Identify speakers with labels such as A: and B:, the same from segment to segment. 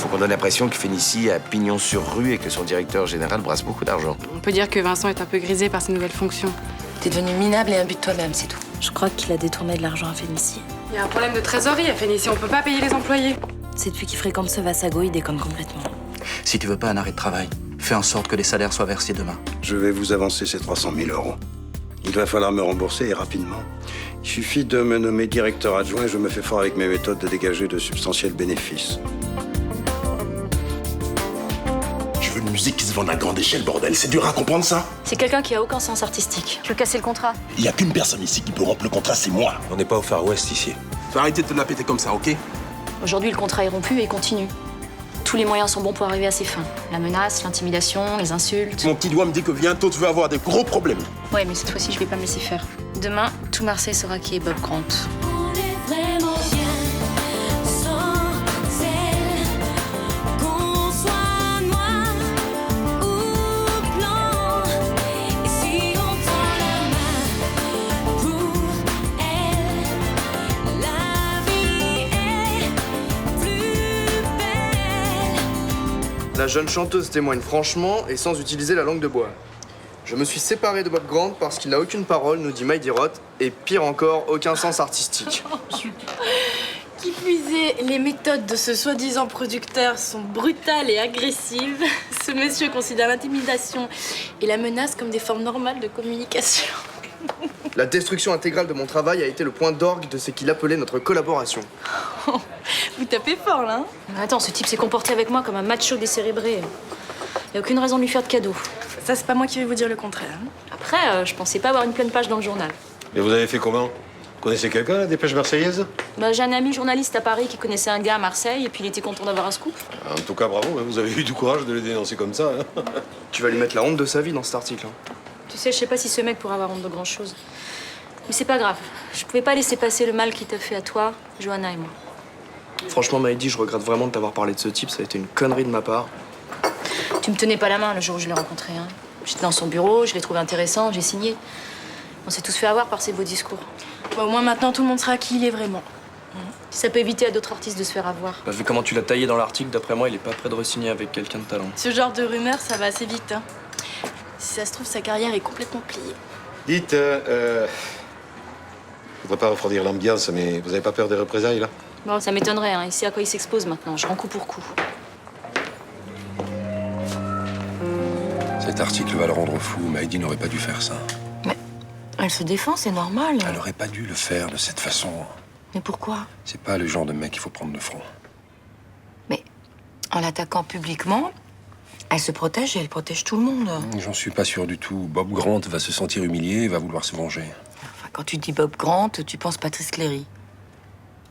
A: Faut qu'on donne l'impression que Fénicie a pignon sur rue et que son directeur général brasse beaucoup d'argent.
B: On peut dire que Vincent est un peu grisé par ses nouvelles fonctions.
C: T'es devenu minable et imbu de toi-même, c'est tout.
D: Je crois qu'il a détourné de l'argent à Fénicie.
B: Il y a un problème de trésorerie à Fénicie, on peut pas payer les employés.
D: C'est depuis qu'il fréquente ce Vassago, il déconne complètement.
E: Si tu veux pas un arrêt de travail, fais en sorte que les salaires soient versés demain.
F: Je vais vous avancer ces 300 000 €. Il va falloir me rembourser et rapidement. Il suffit de me nommer directeur adjoint et je me fais fort avec mes méthodes de dégager de substantiels bénéfices.
G: Je veux une musique qui se vende à grande échelle, bordel. C'est dur à comprendre, ça?
D: C'est quelqu'un qui a aucun sens artistique. Tu veux casser le contrat?
G: Il y a qu'une personne ici qui peut rompre le contrat, c'est moi.
A: On n'est pas au Far West ici.
G: Faut arrêter de te la péter comme ça, ok?
D: Aujourd'hui, le contrat est rompu et continue. Tous les moyens sont bons pour arriver à ses fins. La menace, l'intimidation, les insultes.
G: Mon petit doigt me dit que bientôt tu vas avoir des gros problèmes.
D: Ouais, mais cette fois-ci, je vais pas me laisser faire. Demain, tout Marseille saura qui est Bob Grant.
H: On est vraiment bien sans elle. Qu'on soit noir ou blanc. Et si on tend la main pour elle, la vie est plus belle.
I: La jeune chanteuse témoigne franchement et sans utiliser la langue de bois. Je me suis séparé de Bob Grant parce qu'il n'a aucune parole, nous dit Maïdi Roth, et pire encore, aucun sens artistique.
J: Qui plus est, les méthodes de ce soi-disant producteur sont brutales et agressives. Ce monsieur considère l'intimidation et la menace comme des formes normales de communication.
I: La destruction intégrale de mon travail a été le point d'orgue de ce qu'il appelait notre collaboration.
J: Vous tapez fort, là, hein?
D: Attends, ce type s'est comporté avec moi comme un macho décérébré. Y a aucune raison de lui faire de cadeau.
J: Ça, c'est pas moi qui vais vous dire le contraire. Hein.
D: Après, je pensais pas avoir une pleine page dans le journal.
K: Et vous avez fait comment? Vous connaissez quelqu'un, la dépêche marseillaise?
D: Bah, j'ai un ami journaliste à Paris qui connaissait un gars à Marseille et puis il était content d'avoir un scoop.
K: En tout cas, bravo, hein, vous avez eu du courage de le dénoncer comme ça. Hein.
I: Tu vas lui mettre la honte de sa vie dans cet article. Hein.
D: Tu sais, je sais pas si ce mec pourra avoir honte de grand chose. Mais c'est pas grave. Je pouvais pas laisser passer le mal qu'il t'a fait à toi, Johanna et moi.
I: Franchement, Maïdi, je regrette vraiment de t'avoir parlé de ce type, ça a été une connerie de ma part.
D: Tu me tenais pas la main le jour où je l'ai rencontré. Hein. J'étais dans son bureau, je l'ai trouvé intéressant, j'ai signé. On s'est tous fait avoir par ses beaux discours.
J: Bon, au moins, maintenant, tout le monde sera qui il est vraiment.
D: Si ça peut éviter à d'autres artistes de se faire avoir.
I: Bah, vu comment tu l'as taillé dans l'article, d'après moi, il est pas prêt de re-signer avec quelqu'un de talent.
J: Ce genre de rumeur, ça va assez vite. Hein. Si ça se trouve, sa carrière est complètement pliée.
K: Dites, je voudrais pas refroidir l'ambiance, mais vous avez pas peur des représailles, là?
D: Bon, ça m'étonnerait, hein. Il sait à quoi il s'expose maintenant. Je rends coup pour coup.
A: Cet article va le rendre fou. Maïdi n'aurait pas dû faire ça.
D: Mais elle se défend, c'est normal.
A: Elle n'aurait pas dû le faire de cette façon.
D: Mais pourquoi?
A: C'est pas le genre de mec qu'il faut prendre de front.
C: Mais en l'attaquant publiquement, elle se protège et elle protège tout le monde.
A: J'en suis pas sûr du tout. Bob Grant va se sentir humilié et va vouloir se venger.
C: Enfin, quand tu dis Bob Grant, tu penses Patrice Cléry.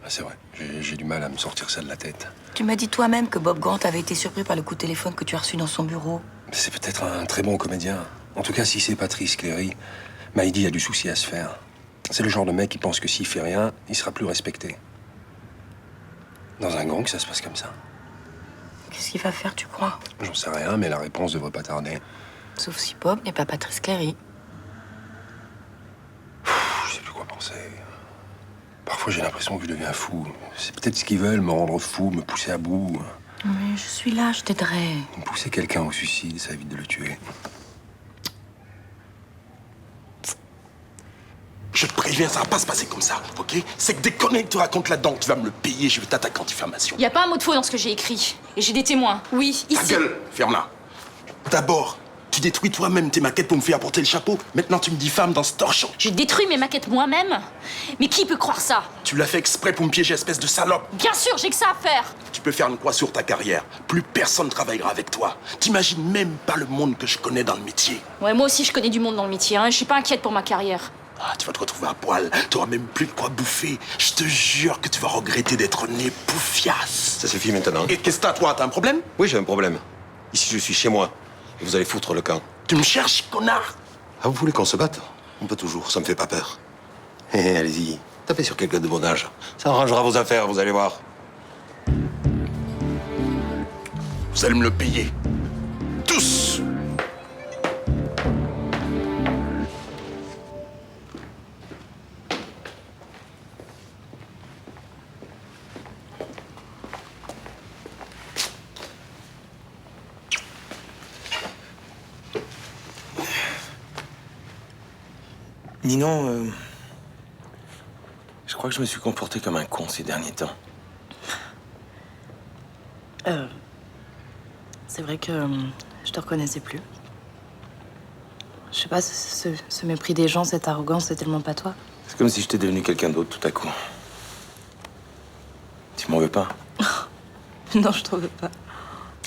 A: Ah, c'est vrai, j'ai du mal à me sortir ça de la tête.
C: Tu m'as dit toi-même que Bob Grant avait été surpris par le coup de téléphone que tu as reçu dans son bureau.
A: C'est peut-être un très bon comédien. En tout cas, si c'est Patrice Cléry, Maïdi a du souci à se faire. C'est le genre de mec qui pense que s'il fait rien, il sera plus respecté. Dans un gang, ça se passe comme ça.
C: Qu'est-ce qu'il va faire, tu crois?
A: J'en sais rien, mais la réponse devrait pas tarder.
C: Sauf si Bob n'est pas Patrice Cléry.
A: Je sais plus quoi penser. Parfois, j'ai l'impression que je deviens fou. C'est peut-être ce qu'ils veulent, me rendre fou, me pousser à bout.
C: Mais je suis là, je t'aiderai.
A: Pousser quelqu'un au suicide, ça évite de le tuer.
G: Je te préviens, ça va pas se passer comme ça, ok? C'est que des conneries que tu racontes là-dedans, tu vas me le payer, je vais t'attaquer en diffamation.
D: Y a pas un mot de faux dans ce que j'ai écrit. Et j'ai des témoins. Oui,
G: Ta
D: ici.
G: gueule, ferme-la. D'abord, tu détruis toi-même tes maquettes pour me faire porter le chapeau. Maintenant, tu me diffames dans ce torchon.
D: J'ai détruit mes maquettes moi-même. Mais qui peut croire ça?
G: Tu l'as fait exprès pour me piéger, espèce de salope.
D: Bien sûr, j'ai que ça à faire.
G: Tu peux faire une croix sur ta carrière. Plus personne travaillera avec toi. T'imagines même pas le monde que je connais dans le métier.
D: Ouais, moi aussi, je connais du monde dans le métier. Hein. Je suis pas inquiète pour ma carrière.
G: Ah, tu vas te retrouver à poil. T'auras même plus de quoi bouffer. Je te jure que tu vas regretter d'être né pouffiasse.
K: Ça suffit maintenant.
G: Et qu'est-ce que t'as, toi? T'as un problème?
K: Oui, j'ai un problème. Ici, je suis chez moi. Et vous allez foutre le camp.
G: Tu me cherches, connard?
K: Ah, vous voulez qu'on se batte? On peut toujours, ça me fait pas peur. Allez-y, tapez sur quelqu'un de mon âge. Ça arrangera vos affaires, vous allez voir.
G: Vous allez me le payer. Tous!
K: Ninon, je crois que je me suis comporté comme un con ces derniers temps.
J: C'est vrai que je te reconnaissais plus. Je sais pas, ce mépris des gens, cette arrogance, c'est tellement pas toi.
K: C'est comme si j'étais devenu quelqu'un d'autre tout à coup. Tu m'en veux pas?
J: Non, je t'en veux pas.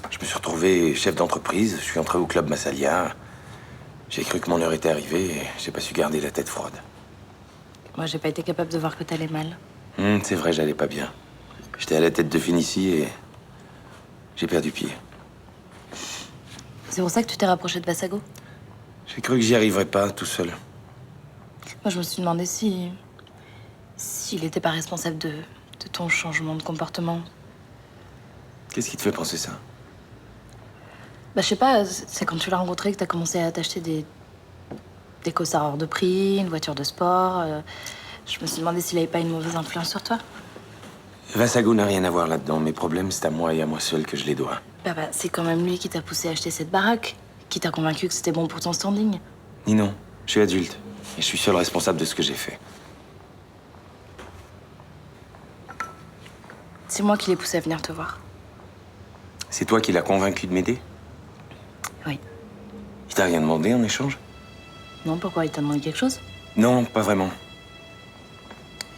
K: Je me suis retrouvé chef d'entreprise, je suis entré au club Massalia. J'ai cru que mon heure était arrivée et j'ai pas su garder la tête froide.
J: Moi, j'ai pas été capable de voir que t'allais mal.
K: C'est vrai, j'allais pas bien. J'étais à la tête de Fénicie et j'ai perdu pied.
J: C'est pour ça que tu t'es rapproché de Vassago?
K: J'ai cru que j'y arriverais pas tout seul.
J: Moi, je me suis demandé s'il était pas responsable de ton changement de comportement.
K: Qu'est-ce qui te fait penser ça?
J: Bah, je sais pas, c'est quand tu l'as rencontré que t'as commencé à t'acheter des costards hors de prix, une voiture de sport. Je me suis demandé s'il avait pas une mauvaise influence sur toi.
K: Vassago n'a rien à voir là-dedans. Mes problèmes, c'est à moi et à moi seul que je les dois.
J: Bah, c'est quand même lui qui t'a poussé à acheter cette baraque, qui t'a convaincu que c'était bon pour ton standing.
K: Ninon, je suis adulte et je suis seul responsable de ce que j'ai fait.
J: C'est moi qui l'ai poussé à venir te voir.
K: C'est toi qui l'as convaincu de m'aider?
J: Oui.
K: Il t'a rien demandé en échange?
J: Non, pourquoi? Il t'a demandé quelque chose?
K: Non, pas vraiment.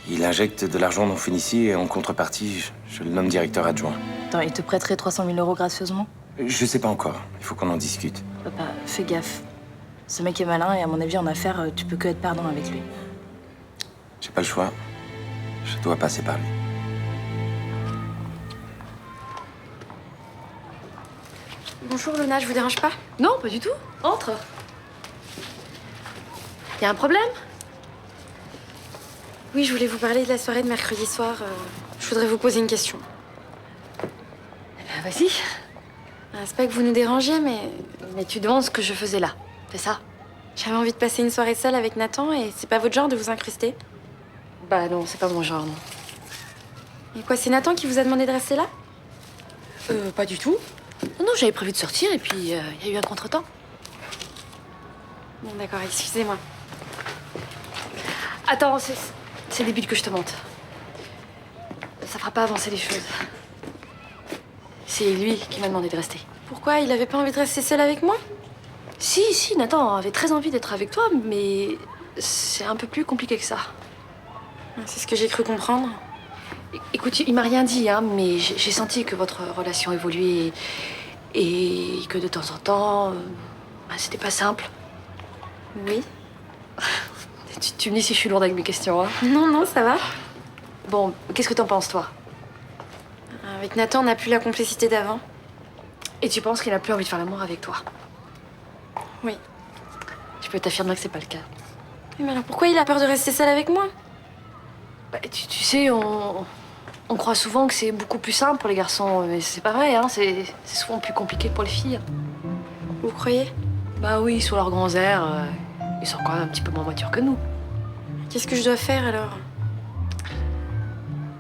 K: Il injecte de l'argent dans Fénicie et en contrepartie, je le nomme directeur adjoint.
J: Attends, il te prêterait 300 000 € gracieusement?
K: Je sais pas encore. Il faut qu'on en discute.
J: Papa, fais gaffe. Ce mec est malin et à mon avis, en affaires, tu peux que être perdant avec lui.
K: J'ai pas le choix. Je dois passer par lui.
B: Bonjour Luna, je vous dérange pas?
D: Non, pas du tout. Entre. Y a un problème?
B: Oui, je voulais vous parler de la soirée de mercredi soir. Je voudrais vous poser une question.
D: Eh ben, vas-y.
B: C'est pas que vous nous dérangiez, mais
D: Mais tu demandes ce que je faisais là, c'est ça?
B: j'avais envie de passer une soirée seule avec Nathan et c'est pas votre genre de vous incruster.
D: Bah non, c'est pas mon genre, non.
B: Et quoi, c'est Nathan qui vous a demandé de rester là?
D: Pas du tout. Non, j'avais prévu de sortir et puis il y a eu un contretemps.
B: Bon, d'accord, excusez-moi.
D: Attends, c'est le début que je te monte. Ça fera pas avancer les choses. C'est lui qui m'a demandé de rester.
B: Pourquoi? Il avait pas envie de rester seul avec moi?
D: Si, Nathan avait très envie d'être avec toi, mais c'est un peu plus compliqué que ça.
B: C'est ce que j'ai cru comprendre.
D: Écoute, il m'a rien dit, hein, mais j'ai senti que votre relation évoluait et que de temps en temps, c'était pas simple.
B: Oui.
D: Tu me dis si je suis lourde avec mes questions, hein?
B: Non, ça va.
D: Bon, qu'est-ce que t'en penses, toi?
B: Avec Nathan, on n'a plus la complicité d'avant.
D: Et tu penses qu'il a plus envie de faire l'amour avec toi?
B: Oui.
D: Je peux t'affirmer que c'est pas le cas.
B: Oui, mais alors pourquoi il a peur de rester seul avec moi?
D: Bah, tu sais, on croit souvent que c'est beaucoup plus simple pour les garçons, mais c'est pas vrai, hein. C'est souvent plus compliqué pour les filles.
B: Vous croyez?
D: Bah oui, sur leurs grands airs, ils sont quand même un petit peu moins matures que nous.
B: Qu'est-ce que je dois faire alors?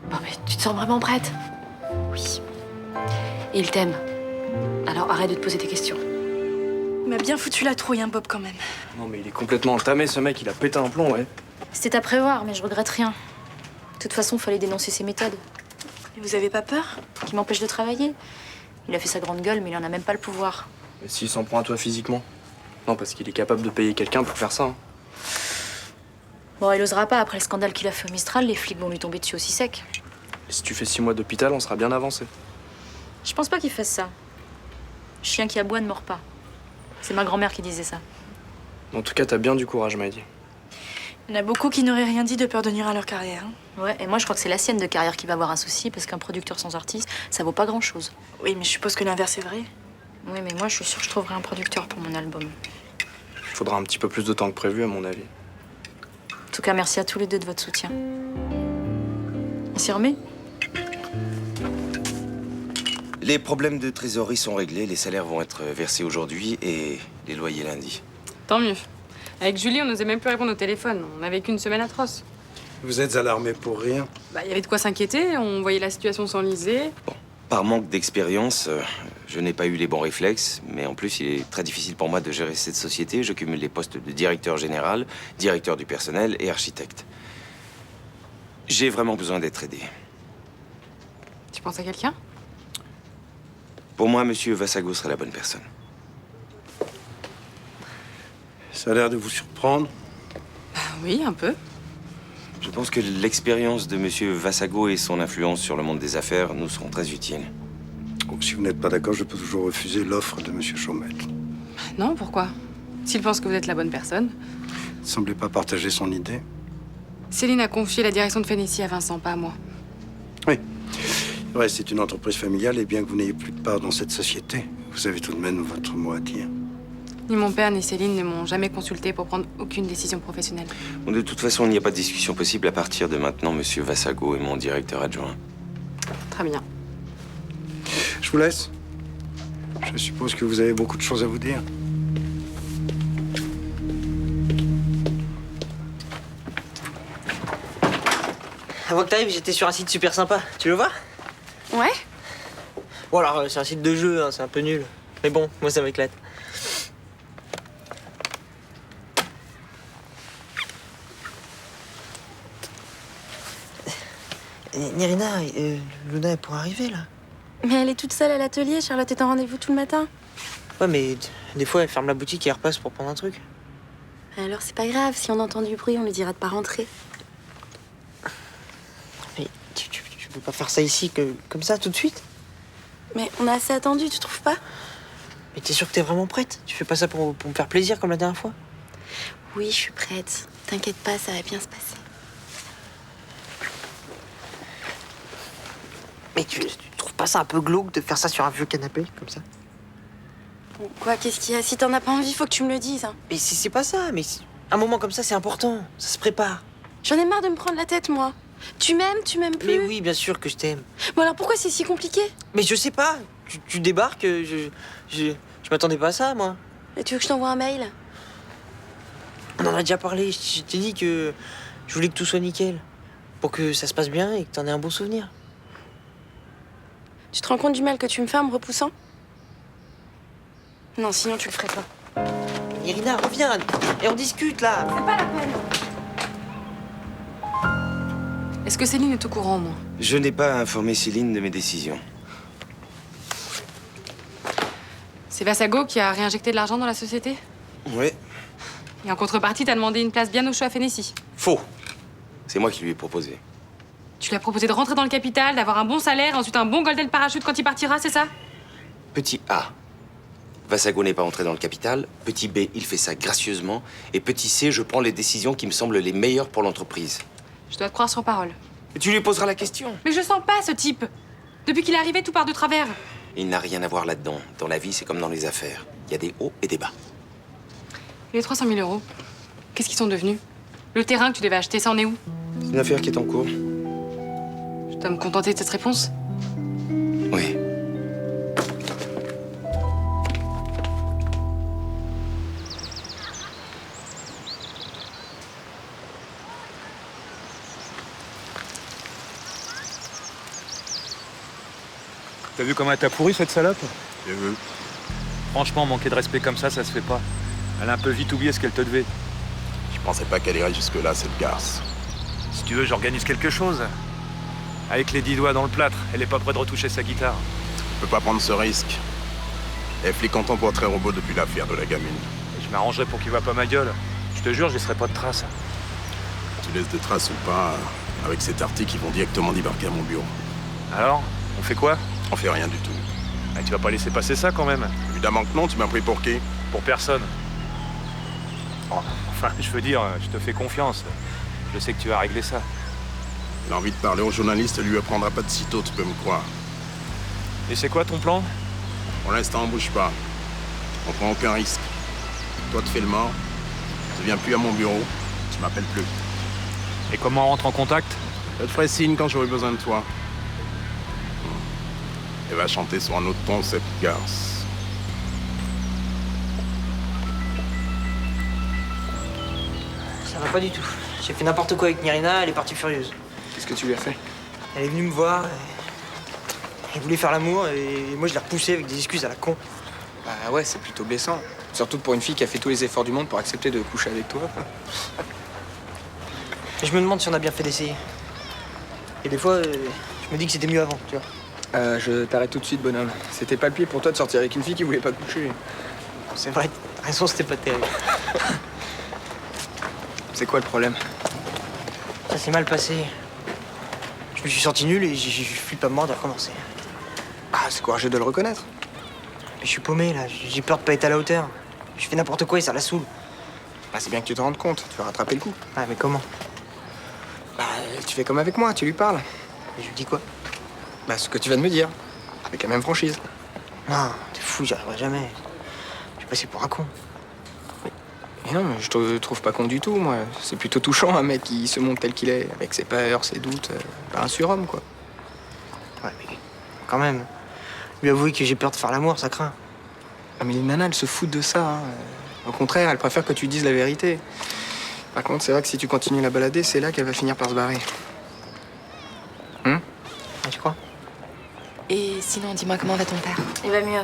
D: Bon, mais tu te sens vraiment prête?
B: Oui.
D: Et il t'aime. Alors arrête de te poser tes questions.
J: Il m'a bien foutu la trouille, hein, Bob, quand même.
I: Non, mais il est complètement entamé, ce mec. Il a pété un plomb, ouais.
D: C'était à prévoir, mais je regrette rien. De toute façon, fallait dénoncer ses méthodes.
J: Et vous avez pas peur?
D: Qui m'empêche de travailler. Il a fait sa grande gueule, mais il en a même pas le pouvoir.
I: Mais s'il s'en prend à toi physiquement? Non, parce qu'il est capable de payer quelqu'un pour faire ça. Hein.
D: Bon, il osera pas. Après le scandale qu'il a fait au Mistral, les flics vont lui tomber dessus aussi sec.
I: Et si tu fais 6 mois d'hôpital, on sera bien avancé.
D: Je pense pas qu'il fasse ça. Chien qui aboie ne mord pas. C'est ma grand-mère qui disait ça.
I: En tout cas, t'as bien du courage, Maïdi.
J: Il y en a beaucoup qui n'auraient rien dit de peur de nuire à leur carrière. Hein.
D: Ouais, et moi je crois que c'est la sienne de carrière qui va avoir un souci, parce qu'un producteur sans artiste, ça vaut pas grand-chose.
J: Oui, mais je suppose que l'inverse est vrai.
D: Oui, mais moi je suis sûre que je trouverai un producteur pour mon album.
I: Il faudra un petit peu plus de temps que prévu, à mon avis.
D: En tout cas, merci à tous les deux de votre soutien. On s'y remet?
K: Les problèmes de trésorerie sont réglés, les salaires vont être versés aujourd'hui et les loyers lundi.
B: Tant mieux. Avec Julie, on n'osait même plus répondre au téléphone. On a vécu une semaine atroce.
F: Vous êtes alarmé pour rien.
B: Bah, il y avait de quoi s'inquiéter. On voyait la situation s'enliser.
K: Bon, par manque d'expérience,
L: Je n'ai pas eu les bons réflexes, mais en plus, il est très difficile pour moi de gérer cette société. Je cumule les postes de directeur général, directeur du personnel et architecte. J'ai vraiment besoin d'être aidé.
B: Tu penses à quelqu'un?
L: Pour moi, Monsieur Vassago serait la bonne personne.
F: Ça a l'air de vous surprendre.
B: Oui, un peu.
L: Je pense que l'expérience de Monsieur Vassago et son influence sur le monde des affaires nous seront très utiles.
F: Oh, si vous n'êtes pas d'accord, je peux toujours refuser l'offre de Monsieur Chaumette.
B: Non, pourquoi? S'il pense que vous êtes la bonne personne.
F: Il ne semblait pas partager son idée.
B: Céline a confié la direction de Phénicie à Vincent, pas à moi.
F: Oui. Ouais, c'est une entreprise familiale et bien que vous n'ayez plus de part dans cette société, vous avez tout de même votre mot à dire.
B: Ni mon père ni Céline ne m'ont jamais consulté pour prendre aucune décision professionnelle.
L: Bon, de toute façon, il n'y a pas de discussion possible à partir de maintenant. Monsieur Vassago est mon directeur adjoint.
B: Très bien.
F: Je vous laisse. Je suppose que vous avez beaucoup de choses à vous dire.
M: Avant que t'arrives, j'étais sur un site super sympa. Tu veux voir?
J: Ouais?
M: Bon alors, c'est un site de jeu, hein, c'est un peu nul. Mais bon, moi ça m'éclate. Nirina, Luna, elle pourrait arriver, là.
J: Mais elle est toute seule à l'atelier, Charlotte est en rendez-vous tout le matin.
M: Ouais, mais des fois, elle ferme la boutique et elle repasse pour prendre un truc.
J: Alors c'est pas grave, si on entend du bruit, on lui dira de pas rentrer.
M: Mais tu peux pas faire ça ici, comme ça, tout de suite?
J: Mais on a assez attendu, tu trouves pas?
M: Mais t'es sûre que t'es vraiment prête? Tu fais pas ça pour me faire plaisir comme la dernière fois?
J: Oui, je suis prête. T'inquiète pas, ça va bien se passer.
M: Mais tu trouves pas ça un peu glauque de faire ça sur un vieux canapé, comme ça?
J: Bon, quoi, qu'est-ce qu'il y a? Si t'en as pas envie, faut que tu me le dises. Hein.
M: Mais c'est pas ça, mais un moment comme ça, c'est important. Ça se prépare.
J: J'en ai marre de me prendre la tête, moi. Tu m'aimes plus?
M: Mais oui, bien sûr que je t'aime.
J: Bon alors pourquoi c'est si compliqué?
M: Mais je sais pas. Tu débarques, je m'attendais pas à ça, moi.
J: Et tu veux que je t'envoie un mail?
M: On en a déjà parlé. Je t'ai dit que je voulais que tout soit nickel. Pour que ça se passe bien et que t'en aies un bon souvenir.
J: Tu te rends compte du mal que tu me fais en me repoussant? Non, sinon tu le ferais pas.
M: Irina, reviens et on discute, là.
J: C'est pas la peine.
B: Est-ce que Céline est au courant, au moins?
L: Je n'ai pas informé Céline de mes décisions.
B: C'est Vassago qui a réinjecté de l'argent dans la société?
L: Oui.
B: Et en contrepartie, t'as demandé une place bien au chaud à Phénicie.
L: Faux. C'est moi qui lui ai proposé.
B: Tu lui as proposé de rentrer dans le capital, d'avoir un bon salaire, ensuite un bon golden parachute quand il partira, c'est ça?
L: Petit A. Vassago n'est pas entré dans le capital. Petit B, il fait ça gracieusement. Et petit C, je prends les décisions qui me semblent les meilleures pour l'entreprise.
B: Je dois te croire sur parole.
L: Et tu lui poseras la question.
B: Mais je sens pas ce type. Depuis qu'il est arrivé, tout part de travers.
L: Il n'a rien à voir là-dedans. Dans la vie, c'est comme dans les affaires. Il y a des hauts et des bas.
B: Et les 300 000 euros, qu'est-ce qu'ils sont devenus? Le terrain que tu devais acheter, ça en est où?
L: C'est une affaire qui est en cours.
B: Je dois me contenter de cette réponse?
L: Oui.
N: T'as vu comment elle t'a pourri, cette salope?
K: J'ai vu.
N: Franchement, manquer de respect comme ça se fait pas. Elle a un peu vite oublié ce qu'elle te devait.
G: Je pensais pas qu'elle irait jusque-là, cette garce.
N: Si tu veux, j'organise quelque chose. Avec les 10 doigts dans le plâtre, elle est pas prête de retoucher sa guitare.
G: Je peux pas prendre ce risque. Elle flic en ton portrait robot depuis l'affaire de la gamine.
N: Et je m'arrangerai pour qu'il voit pas ma gueule. Je te jure, je laisserai pas de traces.
G: Tu laisses des traces ou pas, avec cet article, ils vont directement débarquer à mon bureau.
N: Alors, on fait quoi?
G: On fait rien du tout.
N: Ah, tu vas pas laisser passer ça quand même?
G: Évidemment que non, tu m'as pris pour qui?
N: Pour personne. Oh, enfin, je veux dire, je te fais confiance. Je sais que tu vas régler ça.
G: Elle a envie de parler au journaliste, elle lui apprendra pas de sitôt, tu peux me croire.
N: Et c'est quoi ton plan?
G: Pour l'instant, on bouge pas. On prend aucun risque. Toi, tu fais le mort. Tu viens plus à mon bureau. Tu m'appelles plus.
N: Et comment on rentre en contact?
G: Je te ferai signe quand j'aurai besoin de toi. Elle va chanter sur un autre ton, cette garce.
M: Ça va pas du tout. J'ai fait n'importe quoi avec Nirina, elle est partie furieuse.
I: Qu'est-ce que tu lui as fait?
M: Elle est venue me voir et Il voulait faire l'amour et moi je l'ai repoussé avec des excuses à la con.
I: Bah ouais, c'est plutôt blessant. Surtout pour une fille qui a fait tous les efforts du monde pour accepter de coucher avec toi.
M: Et je me demande si on a bien fait d'essayer. Et des fois, je me dis que c'était mieux avant, tu vois.
I: Je t'arrête tout de suite, bonhomme. C'était pas le pied pour toi de sortir avec une fille qui voulait pas coucher.
M: C'est vrai, t'as raison, c'était pas terrible.
I: C'est quoi le problème?
M: Ça s'est mal passé. Je me suis senti nul et j'ai flippé à mort de recommencer.
I: Ah, c'est courageux de le reconnaître.
M: Mais je suis paumé là, j'ai peur de pas être à la hauteur. Je fais n'importe quoi et ça la saoule.
I: Bah, c'est bien que tu te rendes compte, tu vas rattraper le coup.
M: Ah, mais comment?
I: Bah, tu fais comme avec moi, tu lui parles.
M: Et je lui dis quoi?
I: Bah, ce que tu viens de me dire. Avec la même franchise.
M: Non, t'es fou, j'y arriverai jamais. Je vais passer pour un con.
I: Mais non, mais je te trouve pas con du tout, moi. C'est plutôt touchant, un mec qui se montre tel qu'il est, avec ses peurs, ses doutes. Un surhomme, quoi.
M: Ouais, mais quand même. Lui avouer que j'ai peur de faire l'amour, ça craint.
I: Ah, mais les nanas, elles se foutent de ça. Hein. Au contraire, elles préfèrent que tu dises la vérité. Par contre, c'est vrai que si tu continues à la balader, c'est là qu'elle va finir par se barrer.
M: Ah, tu crois?
C: Et sinon, dis-moi, comment va ton père?
J: Il va mieux.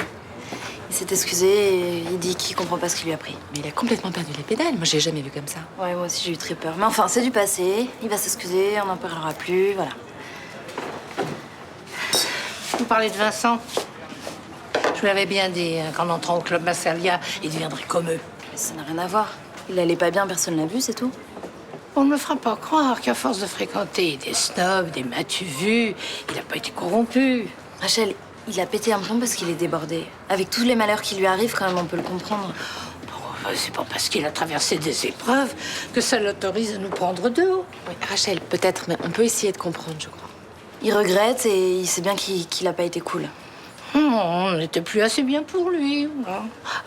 J: Il s'est excusé et il dit qu'il comprend pas ce qui lui a pris.
C: Mais il a complètement perdu les pédales. Moi, j'ai jamais vu comme ça.
J: Ouais, moi aussi j'ai eu très peur. Mais enfin, c'est du passé. Il va s'excuser, on n'en parlera plus, voilà.
O: Vous parlez de Vincent? Je lui avais bien dit qu'en entrant au club Massalia, il deviendrait comme eux.
J: Mais ça n'a rien à voir. Il allait pas bien, personne l'a vu, c'est tout.
O: On ne me fera pas croire qu'à force de fréquenter des snobs, des m'as-tu vu, il n'a pas été corrompu.
J: Rachel, il a pété un plomb parce qu'il est débordé. Avec tous les malheurs qui lui arrivent, quand même, on peut le comprendre.
O: C'est pas parce qu'il a traversé des épreuves que ça l'autorise à nous prendre de haut.
C: Oui, Rachel, peut-être, mais on peut essayer de comprendre, je crois.
J: Il regrette et il sait bien qu'il a pas été cool.
O: On n'était plus assez bien pour lui.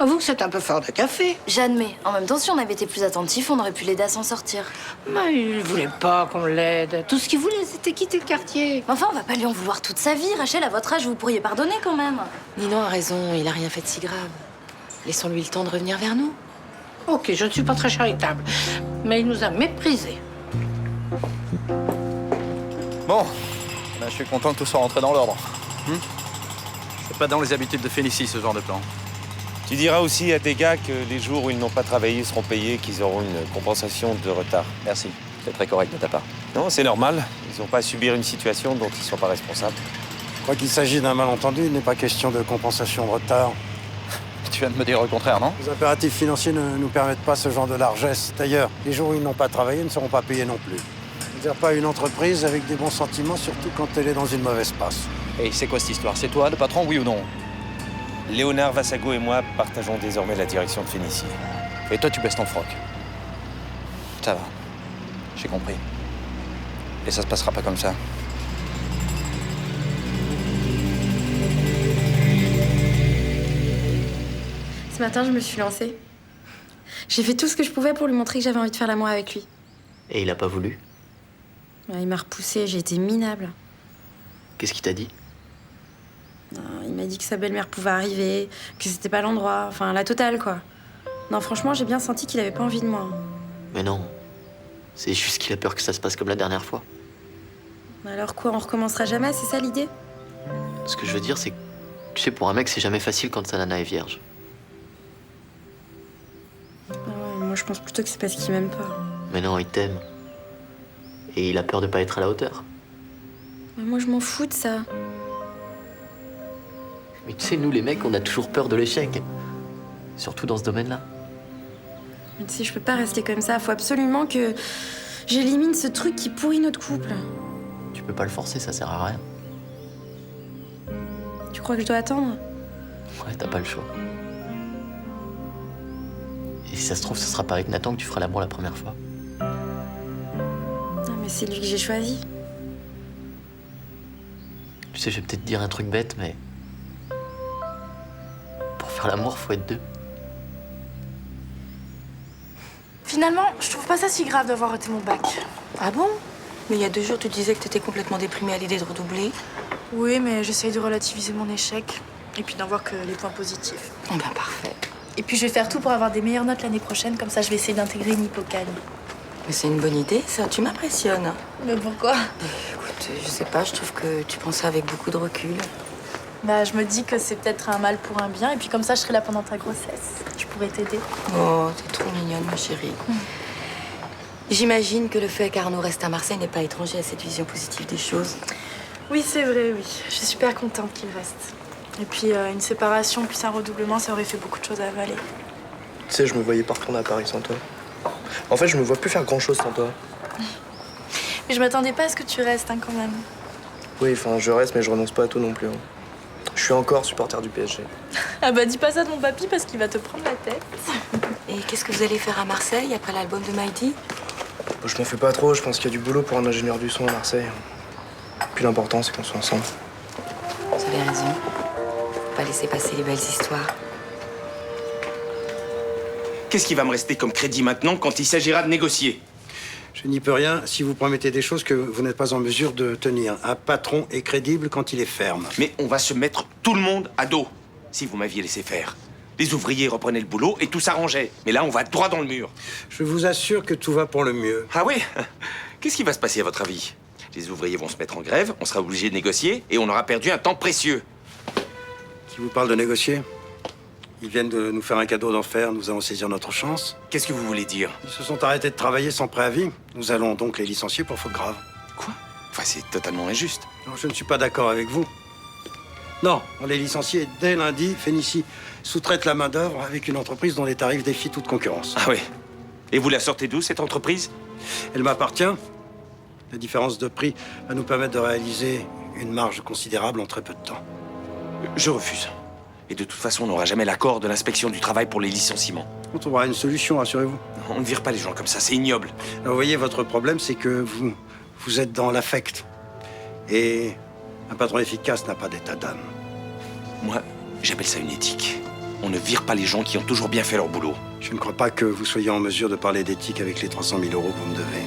O: Avoue que c'est un peu fort de café.
J: J'admets. En même temps, si on avait été plus attentifs, on aurait pu l'aider à s'en sortir.
O: Mais il voulait pas qu'on l'aide. Tout ce qu'il voulait, c'était quitter le quartier.
J: Enfin, on va pas lui en vouloir toute sa vie. Rachel, à votre âge, vous pourriez pardonner quand même.
C: Ninon a raison, il a rien fait de si grave. Laissons-lui le temps de revenir vers nous.
O: Ok, je ne suis pas très charitable, mais il nous a méprisés.
E: Bon, ben, je suis content que tout soit rentré dans l'ordre. C'est pas dans les habitudes de Félicie, ce genre de plan.
L: Tu diras aussi à tes gars que les jours où ils n'ont pas travaillé seront payés, qu'ils auront une compensation de retard.
E: Merci, c'est très correct de ta part.
L: Non, c'est normal. Ils n'ont pas à subir une situation dont ils ne sont pas responsables.
F: Je crois qu'il s'agit d'un malentendu, il n'est pas question de compensation de retard.
E: Tu viens de me dire le contraire, non?
F: Les impératifs financiers ne nous permettent pas ce genre de largesse. D'ailleurs, les jours où ils n'ont pas travaillé ne seront pas payés non plus. Je ne veux dire pas une entreprise avec des bons sentiments, surtout quand elle est dans une mauvaise passe.
E: Et c'est quoi cette histoire? C'est toi, le patron, oui ou non?
L: Léonard Vassago et moi partageons désormais la direction de Félicie.
E: Et toi, tu baisses ton froc. Ça va. J'ai compris. Et ça se passera pas comme ça.
J: Ce matin, je me suis lancée. J'ai fait tout ce que je pouvais pour lui montrer que j'avais envie de faire l'amour avec lui.
M: Et il a pas voulu?
J: Il m'a repoussée, j'ai été minable.
M: Qu'est-ce qu'il t'a dit?
J: Il m'a dit que sa belle-mère pouvait arriver, que c'était pas l'endroit, enfin la totale quoi. Non, franchement, j'ai bien senti qu'il avait pas envie de moi.
M: Mais non. C'est juste qu'il a peur que ça se passe comme la dernière fois.
J: Alors quoi, on recommencera jamais, c'est ça l'idée?
M: Ce que je veux dire, c'est que, tu sais, pour un mec, c'est jamais facile quand sa nana est vierge.
J: Moi, je pense plutôt que c'est parce qu'il m'aime pas.
M: Mais non, il t'aime. Et il a peur de pas être à la hauteur.
J: Mais moi, je m'en fous de ça.
M: Mais tu sais, nous, les mecs, on a toujours peur de l'échec. Surtout dans ce domaine-là.
J: Mais tu sais, je peux pas rester comme ça. Faut absolument que j'élimine ce truc qui pourrit notre couple.
M: Tu peux pas le forcer, ça sert à rien.
J: Tu crois que je dois attendre?
M: Ouais, t'as pas le choix. Et si ça se trouve, ce sera pas avec Nathan que tu feras l'amour la première fois.
J: Non, mais c'est lui que j'ai choisi.
M: Tu sais, je vais peut-être dire un truc bête, mais... pour faire l'amour, faut être deux.
J: Finalement, je trouve pas ça si grave d'avoir raté mon bac.
C: Ah bon? Mais il y a 2 jours, tu disais que t'étais complètement déprimée à l'idée de redoubler.
J: Oui, mais j'essaye de relativiser mon échec. Et puis d'en voir que les points positifs.
C: Oh ben parfait.
J: Et puis je vais faire tout pour avoir des meilleures notes l'année prochaine. Comme ça, je vais essayer d'intégrer une hypocagne.
C: Mais c'est une bonne idée, ça. Tu m'impressionnes.
J: Mais pourquoi?
C: Écoute, je sais pas, je trouve que tu penses ça avec beaucoup de recul.
J: Bah, je me dis que c'est peut-être un mal pour un bien, et puis comme ça, je serai là pendant ta grossesse. Je pourrais t'aider.
C: Oh, t'es trop mignonne, ma chérie. J'imagine que le fait qu'Arnaud reste à Marseille n'est pas étranger à cette vision positive des choses.
J: Oui, c'est vrai, oui. Je suis super contente qu'il reste. Et puis, une séparation plus un redoublement, ça aurait fait beaucoup de choses à avaler.
I: Tu sais, je me voyais pas retourner à Paris sans toi. En fait, je me vois plus faire grand-chose sans toi.
J: Mais je m'attendais pas à ce que tu restes, hein, quand même.
I: Oui, enfin, je reste, mais je renonce pas à tout non plus. Hein. Je suis encore supporter du PSG.
J: Ah bah, dis pas ça de mon papy, parce qu'il va te prendre la tête.
C: Et qu'est-ce que vous allez faire à Marseille après l'album de Maïdi?
I: Je m'en fais pas trop, je pense qu'il y a du boulot pour un ingénieur du son à Marseille. Puis l'important, c'est qu'on soit ensemble.
C: Vous avez raison. Faut pas laisser passer les belles histoires.
L: Qu'est-ce qui va me rester comme crédit maintenant quand il s'agira de négocier?
F: Je n'y peux rien si vous promettez des choses que vous n'êtes pas en mesure de tenir. Un patron est crédible quand il est ferme.
L: Mais on va se mettre tout le monde à dos, si vous m'aviez laissé faire. Les ouvriers reprenaient le boulot et tout s'arrangeait. Mais là, on va droit dans le mur.
F: Je vous assure que tout va pour le mieux.
L: Ah oui? Qu'est-ce qui va se passer à votre avis? Les ouvriers vont se mettre en grève, on sera obligé de négocier et on aura perdu un temps précieux.
F: Qui vous parle de négocier? Ils viennent de nous faire un cadeau d'enfer, nous allons saisir notre chance.
L: Qu'est-ce que vous voulez dire?
F: Ils se sont arrêtés de travailler sans préavis. Nous allons donc les licencier pour faute grave.
L: Quoi? Enfin, c'est totalement injuste.
F: Non, je ne suis pas d'accord avec vous. Non, on les licencie et dès lundi, Fénicie sous-traite la main-d'œuvre avec une entreprise dont les tarifs défient toute concurrence.
L: Ah oui? Et vous la sortez d'où, cette entreprise?
F: Elle m'appartient. La différence de prix va nous permettre de réaliser une marge considérable en très peu de temps.
L: Je refuse. Et de toute façon, on n'aura jamais l'accord de l'inspection du travail pour les licenciements.
F: On trouvera une solution, rassurez-vous.
L: On ne vire pas les gens comme ça, c'est ignoble.
F: Alors, vous voyez, votre problème, c'est que vous êtes dans l'affect. Et un patron efficace n'a pas d'état d'âme.
L: Moi, j'appelle ça une éthique. On ne vire pas les gens qui ont toujours bien fait leur boulot.
F: Je ne crois pas que vous soyez en mesure de parler d'éthique avec les 300 000 euros que vous me devez.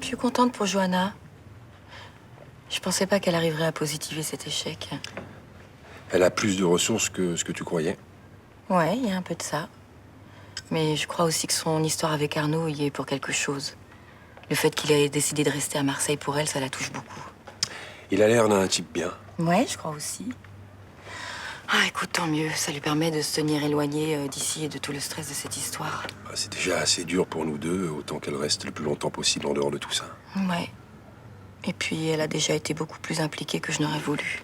C: Je suis contente pour Johanna. Je pensais pas qu'elle arriverait à positiver cet échec.
A: Elle a plus de ressources que ce que tu croyais.
C: Ouais, il y a un peu de ça. Mais je crois aussi que son histoire avec Arnaud y est pour quelque chose. Le fait qu'il ait décidé de rester à Marseille pour elle, ça la touche beaucoup.
A: Il a l'air d'un type bien.
C: Ouais, je crois aussi. Ah, écoute, tant mieux. Ça lui permet de se tenir éloigné d'ici et de tout le stress de cette histoire.
A: C'est déjà assez dur pour nous deux, autant qu'elle reste le plus longtemps possible en dehors de tout ça.
C: Ouais. Et puis, elle a déjà été beaucoup plus impliquée que je n'aurais voulu.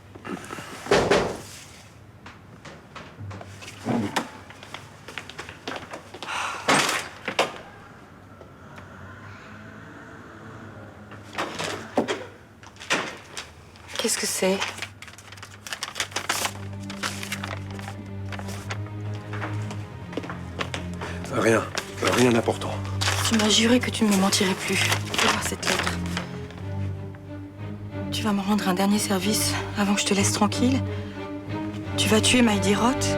C: Qu'est-ce que c'est?
A: Rien d'important.
C: Tu m'as juré que tu ne me mentirais plus. Fais voir cette lettre. Tu vas me rendre un dernier service avant que je te laisse tranquille. Tu vas tuer Maïdi Roth.